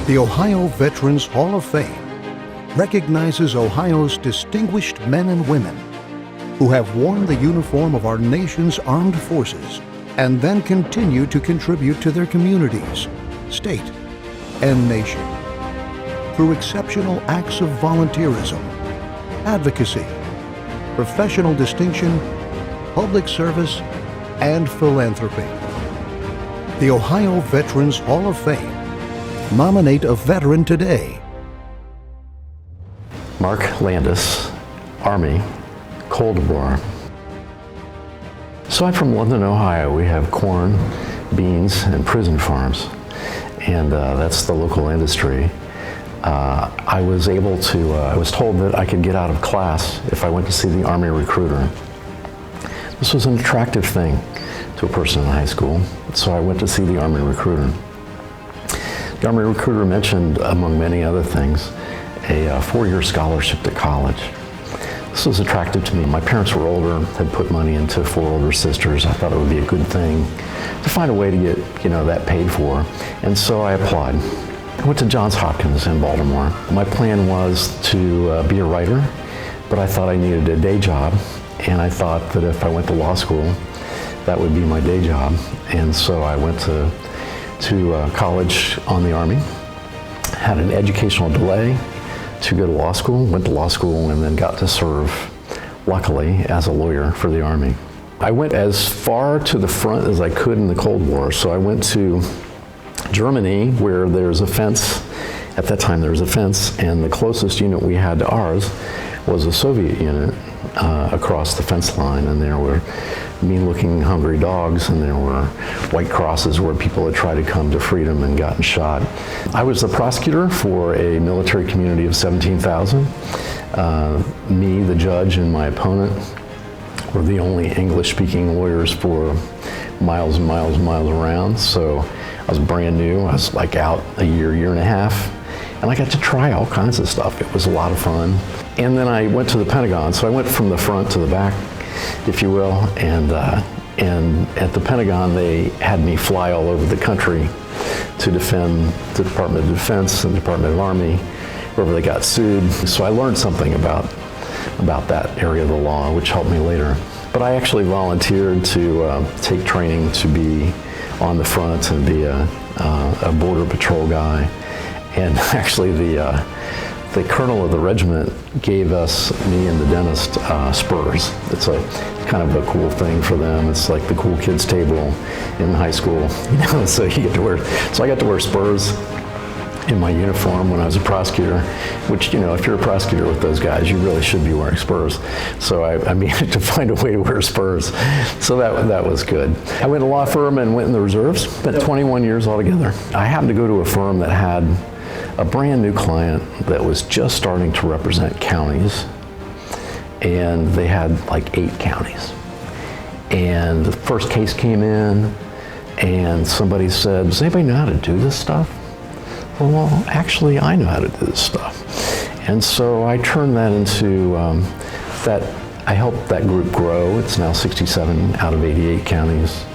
The Ohio Veterans Hall of Fame recognizes Ohio's distinguished men and women who have worn the uniform of our nation's armed forces and then continue to contribute to their communities, state, and nation through exceptional acts of volunteerism, advocacy, professional distinction, public service, and philanthropy. The Ohio Veterans Hall of Fame. Nominate a veteran today. Mark Landis, Army, Cold War. So I'm from London, Ohio. We have corn, beans, and prison farms, and that's the local industry. I was told that I could get out of class if I went to see the Army recruiter. This was an attractive thing to a person in high school, so I went to see the Army recruiter. The Army recruiter mentioned, among many other things, a four-year scholarship to college. This was attractive to me. My parents were older, had put money into four older sisters. I thought it would be a good thing to find a way to get, that paid for. And so I applied. I went to Johns Hopkins in Baltimore. My plan was to be a writer, but I thought I needed a day job. And I thought that if I went to law school, that would be my day job. And so I went to college on the Army, had an educational delay to go to law school, went to law school, and then got to serve, luckily, as a lawyer for the Army. I went as far to the front as I could in the Cold War. So I went to Germany, where there's a fence. At that time there was a fence, and the closest unit we had to ours was a Soviet unit across the fence line, and there were mean-looking, hungry dogs, and there were white crosses where people had tried to come to freedom and gotten shot. I was the prosecutor for a military community of 17,000. Me, the judge, and my opponent were the only English-speaking lawyers for miles and miles and miles around. So I was brand new. I was out a year and a half, and I got to try all kinds of stuff. It was a lot of fun. And then I went to the Pentagon. So I went from the front to the back, if you will, and at the Pentagon they had me fly all over the country to defend the Department of Defense and the Department of Army wherever they got sued. So I learned something about that area of the law, which helped me later. But I actually volunteered to take training to be on the front and be a border patrol guy. And actually the colonel of the regiment gave me and the dentist spurs. It's a kind of a cool thing for them. It's like the cool kids table in high school, so you get to wear. So I got to wear spurs in my uniform when I was a prosecutor, which, if you're a prosecutor with those guys, you really should be wearing spurs. So I managed to find a way to wear spurs. So that was good. I went to a law firm and went in the reserves, spent 21 years altogether. I happened to go to a firm that had a brand new client that was just starting to represent counties, and they had 8 counties. And the first case came in, and somebody said, does anybody know how to do this stuff? Well, actually, I know how to do this stuff. And so I turned that into I helped that group grow. It's now 67 out of 88 counties.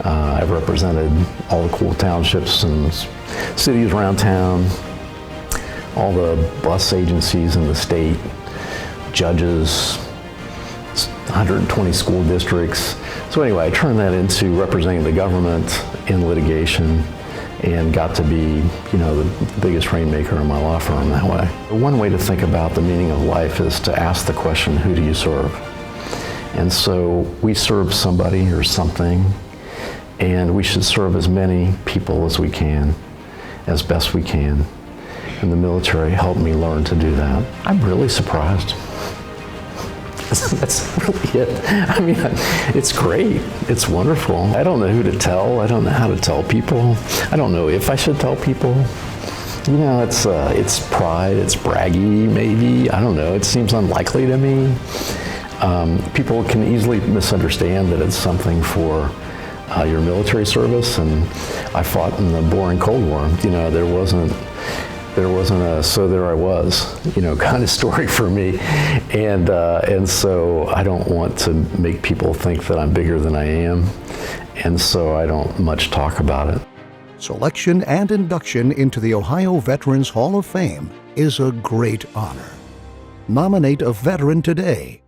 I've represented all the cool townships and cities around town, all the bus agencies in the state, judges, 120 school districts. So anyway, I turned that into representing the government in litigation and got to be, the biggest rainmaker in my law firm that way. One way to think about the meaning of life is to ask the question, who do you serve? And so we serve somebody or something, and we should serve as many people as we can, as best we can. And the military helped me learn to do that. I'm really surprised. That's really it. I mean, it's great. It's wonderful. I don't know who to tell. I don't know how to tell people. I don't know if I should tell people. It's pride. It's braggy, maybe. I don't know. It seems unlikely to me. People can easily misunderstand that it's something for your military service, and I fought in the boring Cold War. There wasn't a so there I was, kind of story for me, and so I don't want to make people think that I'm bigger than I am, and so I don't much talk about it. Selection and induction into the Ohio Veterans Hall of Fame is a great honor. Nominate a veteran today